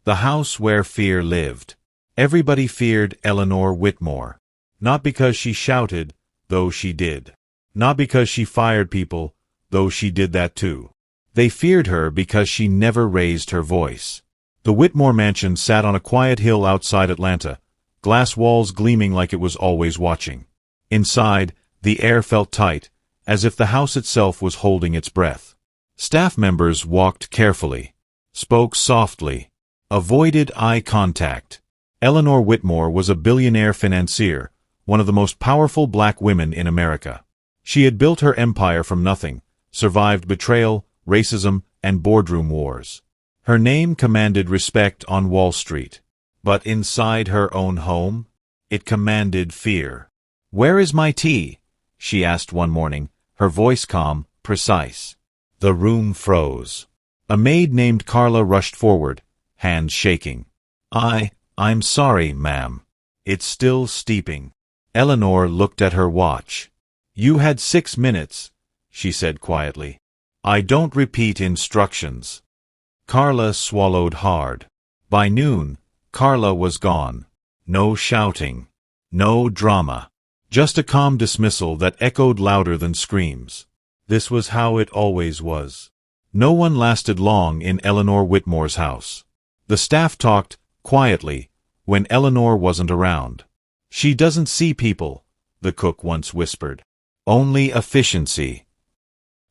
The house where fear lived. Everybody feared Eleanor Whitmore. Not because she shouted, though she did. Not because she fired people, though she did that too. They feared her because she never raised her voice. The Whitmore mansion sat on a quiet hill outside Atlanta, glass walls gleaming like it was always watching. Inside, the air felt tight, as if the house itself was holding its breath. Staff members walked carefully, spoke softly, avoided eye contact. Eleanor Whitmore was a billionaire financier, one of the most powerful black women in America. She had built her empire from nothing, survived betrayal, racism, and boardroom wars. Her name commanded respect on Wall Street. But inside her own home, it commanded fear. "Where is my tea?" she asked one morning, her voice calm, precise. The room froze. A maid named Carla rushed forward, hands shaking. I'm sorry, ma'am. It's still steeping." Eleanor looked at her watch. "You had 6 minutes," she said quietly. "I don't repeat instructions." Carla swallowed hard. By noon, Carla was gone. No shouting. No drama. Just a calm dismissal that echoed louder than screams. This was how it always was. No one lasted long in Eleanor Whitmore's house. The staff talked, quietly, when Eleanor wasn't around. "She doesn't see people," the cook once whispered. "Only efficiency."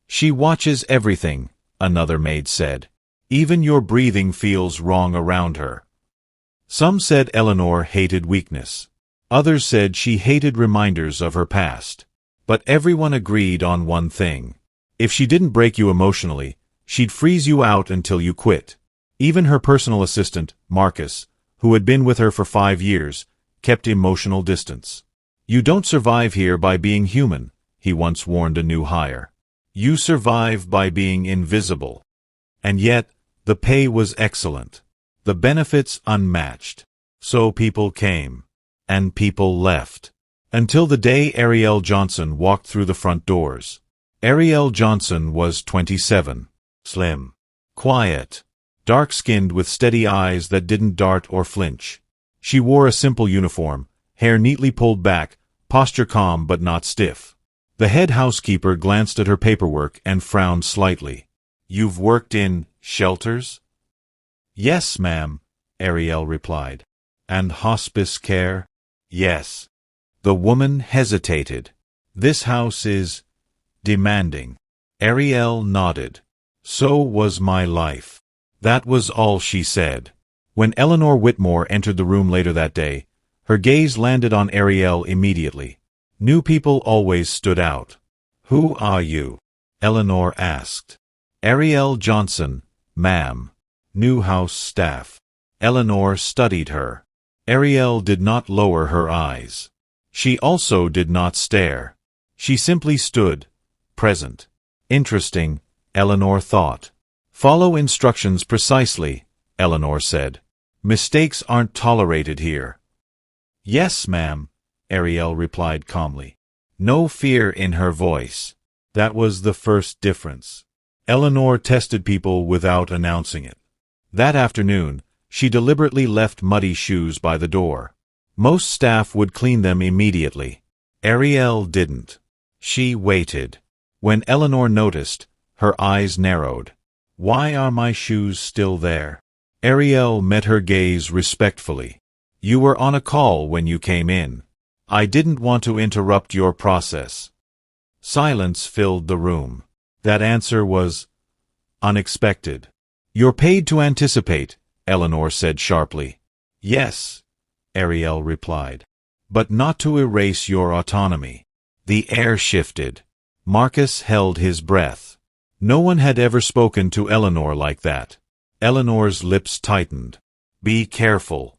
"She watches everything," another maid said. "Even your breathing feels wrong around her." Some said Eleanor hated weakness. Others said she hated reminders of her past. But everyone agreed on one thing. If she didn't break you emotionally, she'd freeze you out until you quit. Even her personal assistant, Marcus, who had been with her for 5 years, kept emotional distance. "You don't survive here by being human," he once warned a new hire. "You survive by being invisible." And yet, the pay was excellent. The benefits unmatched. So people came. And people left. Until the day Ariel Johnson walked through the front doors. Ariel Johnson was 27. Slim. Quiet. Dark-skinned with steady eyes that didn't dart or flinch. She wore a simple uniform, hair neatly pulled back, posture calm but not stiff. The head housekeeper glanced at her paperwork and frowned slightly. "You've worked in shelters?" "Yes, ma'am," Ariel replied. "And hospice care?" "Yes." The woman hesitated. "This house is demanding." Ariel nodded. "So was my life." That was all she said. When Eleanor Whitmore entered the room later that day, her gaze landed on Ariel immediately. New people always stood out. "Who are you?" Eleanor asked. "Ariel Johnson, ma'am. New house staff." Eleanor studied her. Ariel did not lower her eyes. She also did not stare. She simply stood, present. Interesting, Eleanor thought. "Follow instructions precisely," Eleanor said. "Mistakes aren't tolerated here." "Yes, ma'am," Ariel replied calmly. No fear in her voice. That was the first difference. Eleanor tested people without announcing it. That afternoon, she deliberately left muddy shoes by the door. Most staff would clean them immediately. Ariel didn't. She waited. When Eleanor noticed, her eyes narrowed. "Why are my shoes still there?" Ariel met her gaze respectfully. "You were on a call when you came in. I didn't want to interrupt your process." Silence filled the room. That answer was unexpected. "You're paid to anticipate," Eleanor said sharply. "Yes," Ariel replied. "But not to erase your autonomy." The air shifted. Marcus held his breath. No one had ever spoken to Eleanor like that. Eleanor's lips tightened. "Be careful."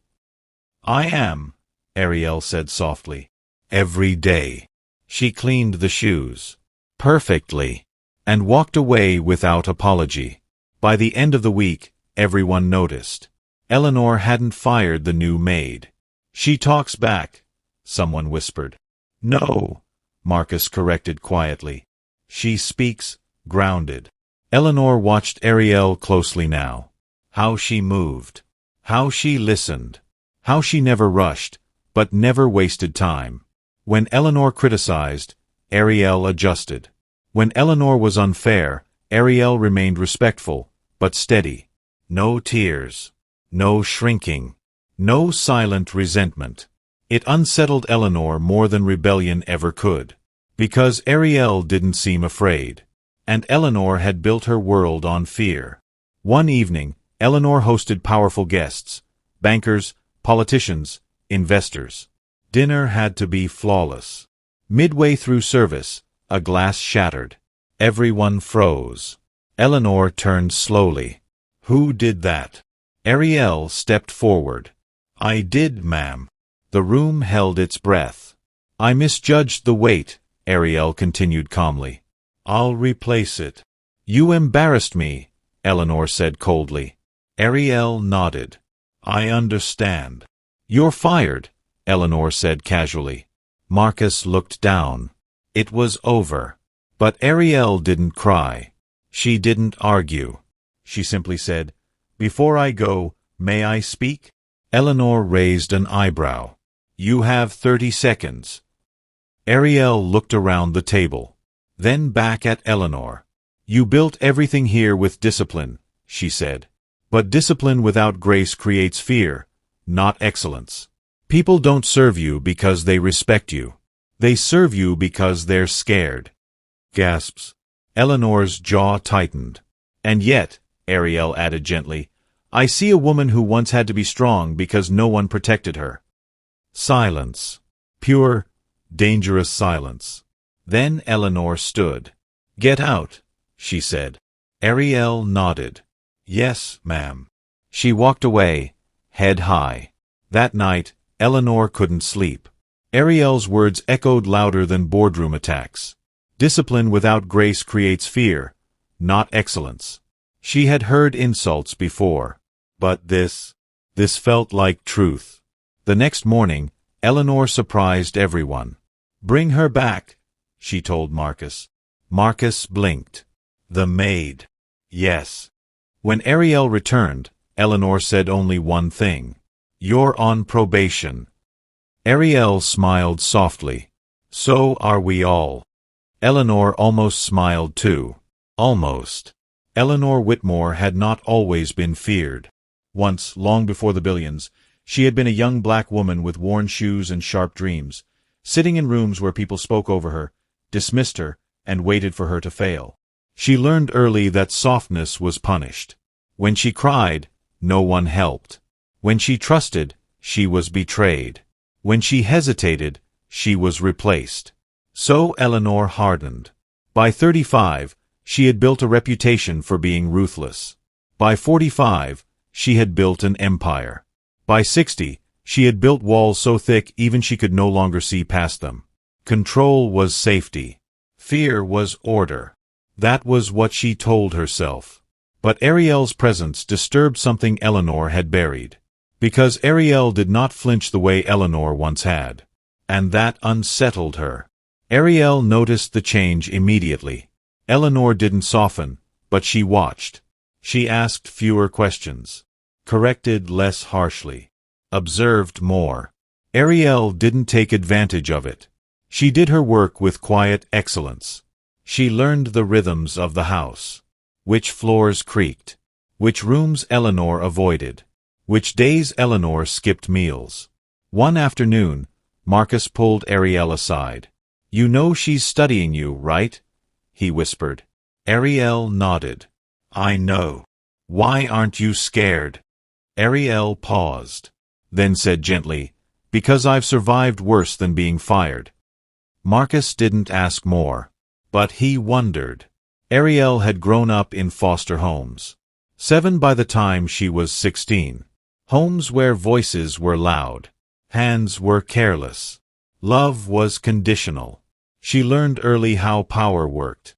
"I am," Ariel said softly. "Every day." She cleaned the shoes. Perfectly. And walked away without apology. By the end of the week, everyone noticed. Eleanor hadn't fired the new maid. "She talks back," someone whispered. "No," Marcus corrected quietly. "She speaks, grounded." Eleanor watched Ariel closely now. How she moved. How she listened. How she never rushed, but never wasted time. When Eleanor criticized, Ariel adjusted. When Eleanor was unfair, Ariel remained respectful, but steady. No tears. No shrinking. No silent resentment. It unsettled Eleanor more than rebellion ever could. Because Ariel didn't seem afraid. And Eleanor had built her world on fear. One evening, Eleanor hosted powerful guests. Bankers, politicians, investors. Dinner had to be flawless. Midway through service, a glass shattered. Everyone froze. Eleanor turned slowly. Who did that? Ariel stepped forward. I did, ma'am. The room held its breath. I misjudged the weight, Ariel continued calmly. I'll replace it. You embarrassed me, Eleanor said coldly. Ariel nodded. I understand. You're fired, Eleanor said casually. Marcus looked down. It was over. But Ariel didn't cry. She didn't argue. She simply said, Before I go, may I speak? Eleanor raised an eyebrow. You have 30 seconds. Ariel looked around the table. Then back at Eleanor. You built everything here with discipline, she said. But discipline without grace creates fear, not excellence. People don't serve you because they respect you. They serve you because they're scared. Gasps. Eleanor's jaw tightened. And yet, Ariel added gently, I see a woman who once had to be strong because no one protected her. Silence. Pure, dangerous silence. Then Eleanor stood. Get out, she said. Ariel nodded. Yes, ma'am. She walked away, head high. That night, Eleanor couldn't sleep. Ariel's words echoed louder than boardroom attacks. Discipline without grace creates fear, not excellence. She had heard insults before. But this felt like truth. The next morning, Eleanor surprised everyone. Bring her back, she told Marcus. Marcus blinked. The maid. Yes. When Ariel returned, Eleanor said only one thing. You're on probation. Ariel smiled softly. So are we all. Eleanor almost smiled too. Almost. Eleanor Whitmore had not always been feared. Once, long before the billions, she had been a young black woman with worn shoes and sharp dreams, sitting in rooms where people spoke over her, dismissed her, and waited for her to fail. She learned early that softness was punished. When she cried, no one helped. When she trusted, she was betrayed. When she hesitated, she was replaced. So Eleanor hardened. By 35, she had built a reputation for being ruthless. By 45, she had built an empire. By 60, she had built walls so thick even she could no longer see past them. Control was safety. Fear was order. That was what she told herself. But Ariel's presence disturbed something Eleanor had buried. Because Ariel did not flinch the way Eleanor once had. And that unsettled her. Ariel noticed the change immediately. Eleanor didn't soften, but she watched. She asked fewer questions. Corrected less harshly. Observed more. Ariel didn't take advantage of it. She did her work with quiet excellence. She learned the rhythms of the house. Which floors creaked. Which rooms Eleanor avoided. Which days Eleanor skipped meals. One afternoon, Marcus pulled Ariel aside. You know she's studying you, right? He whispered. Ariel nodded. I know. Why aren't you scared? Ariel paused. Then said gently, Because I've survived worse than being fired. Marcus didn't ask more. But he wondered. Ariel had grown up in foster homes. 7 by the time she was 16. Homes where voices were loud. Hands were careless. Love was conditional. She learned early how power worked.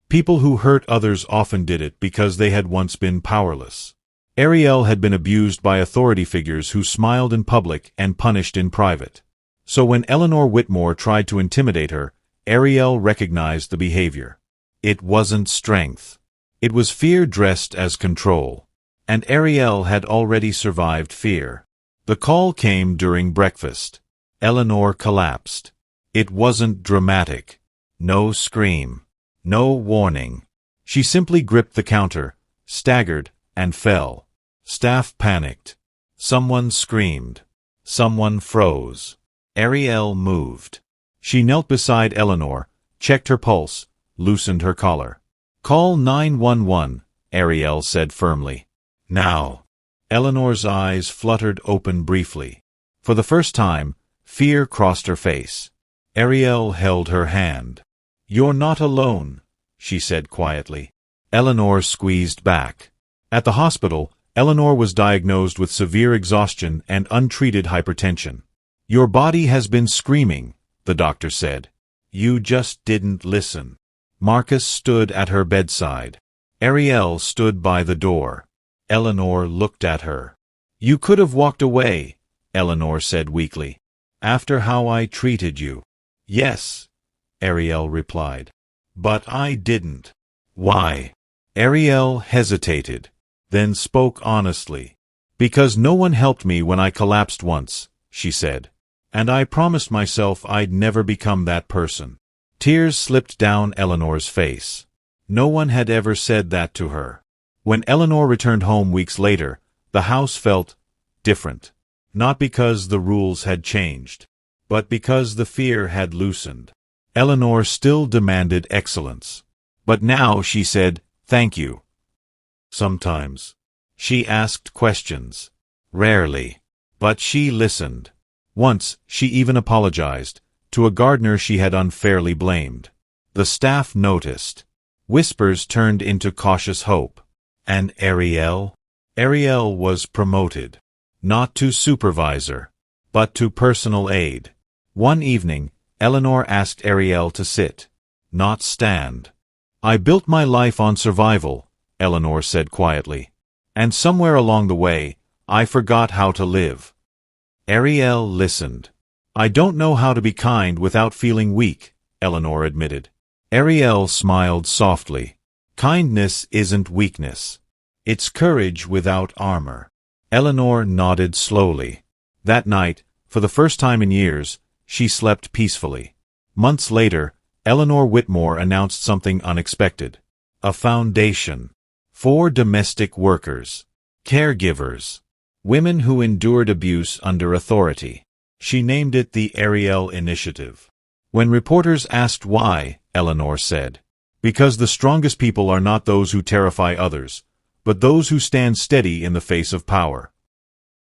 People who hurt others often did it because they had once been powerless. Ariel had been abused by authority figures who smiled in public and punished in private. So when Eleanor Whitmore tried to intimidate her, Ariel recognized the behavior. It wasn't strength. It was fear dressed as control. And Ariel had already survived fear. The call came during breakfast. Eleanor collapsed. It wasn't dramatic. No scream. No warning. She simply gripped the counter, staggered, and fell. Staff panicked. Someone screamed. Someone froze. Ariel moved. She knelt beside Eleanor, checked her pulse, loosened her collar. "Call 911, Ariel said firmly. "Now." Eleanor's eyes fluttered open briefly. For the first time, fear crossed her face. Ariel held her hand. "You're not alone," she said quietly. Eleanor squeezed back. At the hospital, Eleanor was diagnosed with severe exhaustion and untreated hypertension. "Your body has been screaming," the doctor said. "You just didn't listen." Marcus stood at her bedside. Ariel stood by the door. Eleanor looked at her. "You could have walked away," Eleanor said weakly. "After how I treated you." "Yes," Ariel replied. "But I didn't." "Why?" Ariel hesitated, then spoke honestly. "Because no one helped me when I collapsed once," she said. "And I promised myself I'd never become that person." Tears slipped down Eleanor's face. No one had ever said that to her. When Eleanor returned home weeks later, the house felt different. Not because the rules had changed, but because the fear had loosened. Eleanor still demanded excellence. But now she said, "Thank you." Sometimes. She asked questions. Rarely. But she listened. Once, she even apologized, to a gardener she had unfairly blamed. The staff noticed. Whispers turned into cautious hope. And Ariel? Ariel was promoted. Not to supervisor, but to personal aide. One evening, Eleanor asked Ariel to sit, not stand. "I built my life on survival," Eleanor said quietly. "And somewhere along the way, I forgot how to live." Ariel listened. "I don't know how to be kind without feeling weak," Eleanor admitted. Ariel smiled softly. "Kindness isn't weakness. It's courage without armor." Eleanor nodded slowly. That night, for the first time in years, she slept peacefully. Months later, Eleanor Whitmore announced something unexpected. A foundation. For domestic workers. Caregivers. Women who endured abuse under authority. She named it the Ariel Initiative. When reporters asked why, Eleanor said, "Because the strongest people are not those who terrify others, but those who stand steady in the face of power."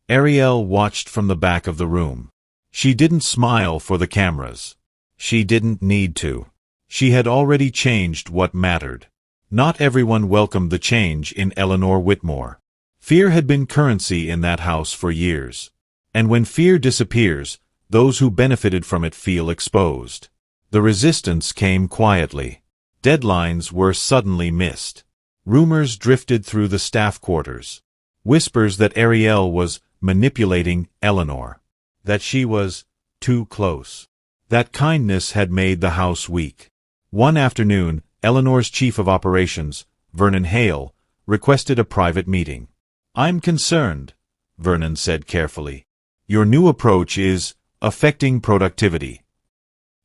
Ariel watched from the back of the room. She didn't smile for the cameras. She didn't need to. She had already changed what mattered. Not everyone welcomed the change in Eleanor Whitmore. Fear had been currency in that house for years. And when fear disappears, those who benefited from it feel exposed. The resistance came quietly. Deadlines were suddenly missed. Rumors drifted through the staff quarters. Whispers that Ariel was manipulating Eleanor. That she was too close. That kindness had made the house weak. One afternoon, Eleanor's chief of operations, Vernon Hale, requested a private meeting. "I'm concerned," Vernon said carefully. "Your new approach is affecting productivity."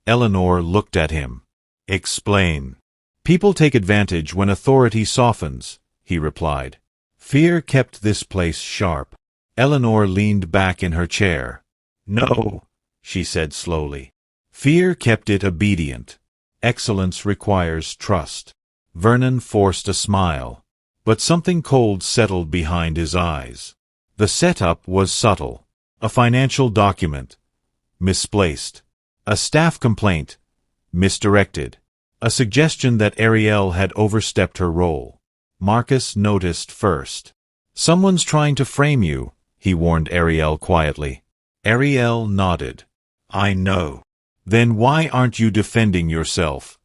Eleanor looked at him. "Explain." "People take advantage when authority softens," he replied. "Fear kept this place sharp." Eleanor leaned back in her chair. "No," she said slowly. "Fear kept it obedient. Excellence requires trust." Vernon forced a smile. But something cold settled behind his eyes. The setup was subtle. A financial document. Misplaced. A staff complaint. Misdirected. A suggestion that Ariel had overstepped her role. Marcus noticed first. "Someone's trying to frame you," he warned Ariel quietly. Ariel nodded. "I know." "Then why aren't you defending yourself?"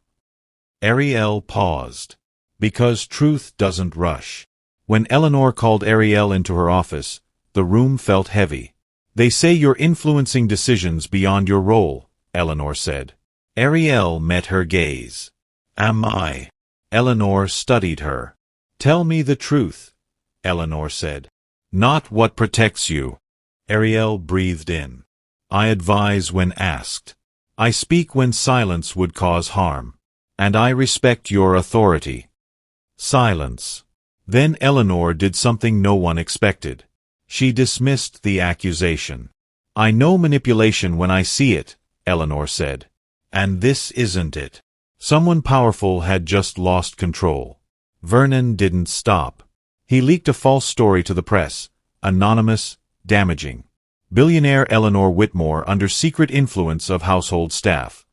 Ariel paused. "Because truth doesn't rush." When Eleanor called Ariel into her office, the room felt heavy. "They say you're influencing decisions beyond your role," Eleanor said. Ariel met her gaze. "Am I?" Eleanor studied her. "Tell me the truth." Eleanor said. Not what protects you. Ariel breathed in. I advise when asked. I speak when silence would cause harm. And I respect your authority. Silence. Then Eleanor did something no one expected. She dismissed the accusation. I know manipulation when I see it, Eleanor said. And this isn't it. Someone powerful had just lost control. Vernon didn't stop. He leaked a false story to the press, anonymous, damaging. Billionaire Eleanor Whitmore under secret influence of household staff.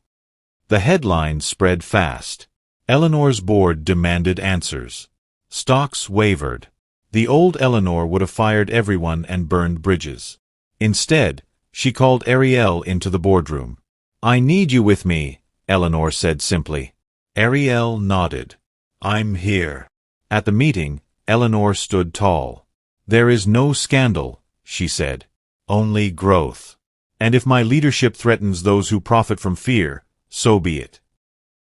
The headlines spread fast. Eleanor's board demanded answers. Stocks wavered. The old Eleanor would have fired everyone and burned bridges. Instead, she called Ariel into the boardroom. I need you with me, Eleanor said simply. Ariel nodded. I'm here. At the meeting, Eleanor stood tall. There is no scandal, she said. Only growth. And if my leadership threatens those who profit from fear, so be it.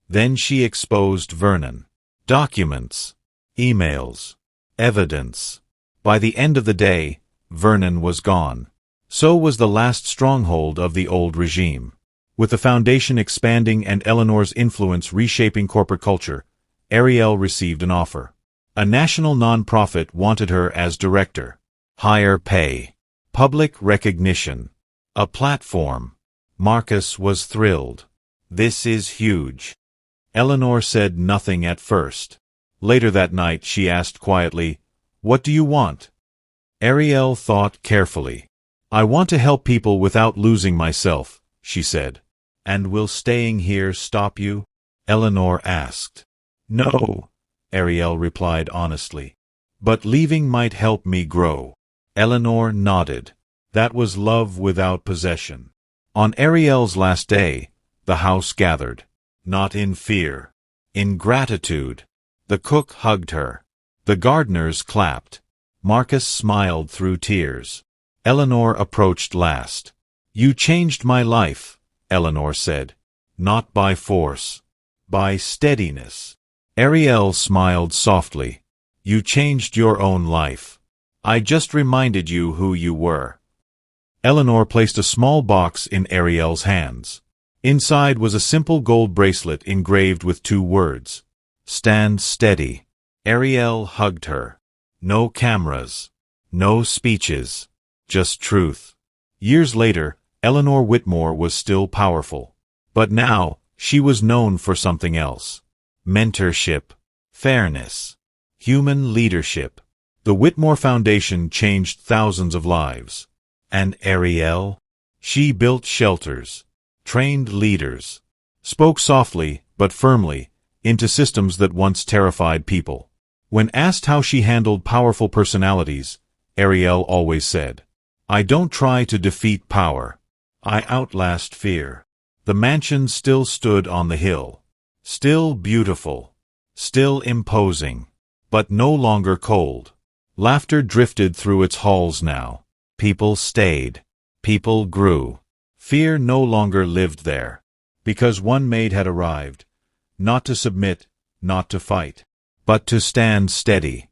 Then she exposed Vernon. Documents. Emails. Evidence. By the end of the day, Vernon was gone. So was the last stronghold of the old regime. With the foundation expanding and Eleanor's influence reshaping corporate culture, Ariel received an offer. A national non-profit wanted her as director. Higher pay. Public recognition. A platform. Marcus was thrilled. This is huge. Eleanor said nothing at first. Later that night she asked quietly, What do you want? Ariel thought carefully. I want to help people without losing myself, she said. And will staying here stop you? Eleanor asked. No, Ariel replied honestly. But leaving might help me grow. Eleanor nodded. That was love without possession. On Ariel's last day, the house gathered. Not in fear. In gratitude. The cook hugged her. The gardeners clapped. Marcus smiled through tears. Eleanor approached last. You changed my life, Eleanor said. Not by force. By steadiness. Ariel smiled softly. You changed your own life. I just reminded you who you were. Eleanor placed a small box in Ariel's hands. Inside was a simple gold bracelet engraved with 2 words. Stand steady. Ariel hugged her. No cameras. No speeches. Just truth. Years later, Eleanor Whitmore was still powerful. But now, she was known for something else. Mentorship. Fairness. Human leadership. The Whitmore Foundation changed thousands of lives. And Ariel? She built shelters. Trained leaders. Spoke softly, but firmly, into systems that once terrified people. When asked how she handled powerful personalities, Ariel always said, I don't try to defeat power. I outlast fear. The mansion still stood on the hill. Still beautiful. Still imposing. But no longer cold. Laughter drifted through its halls now. People stayed. People grew. Fear no longer lived there. Because one maid had arrived. Not to submit, not to fight, but to stand steady.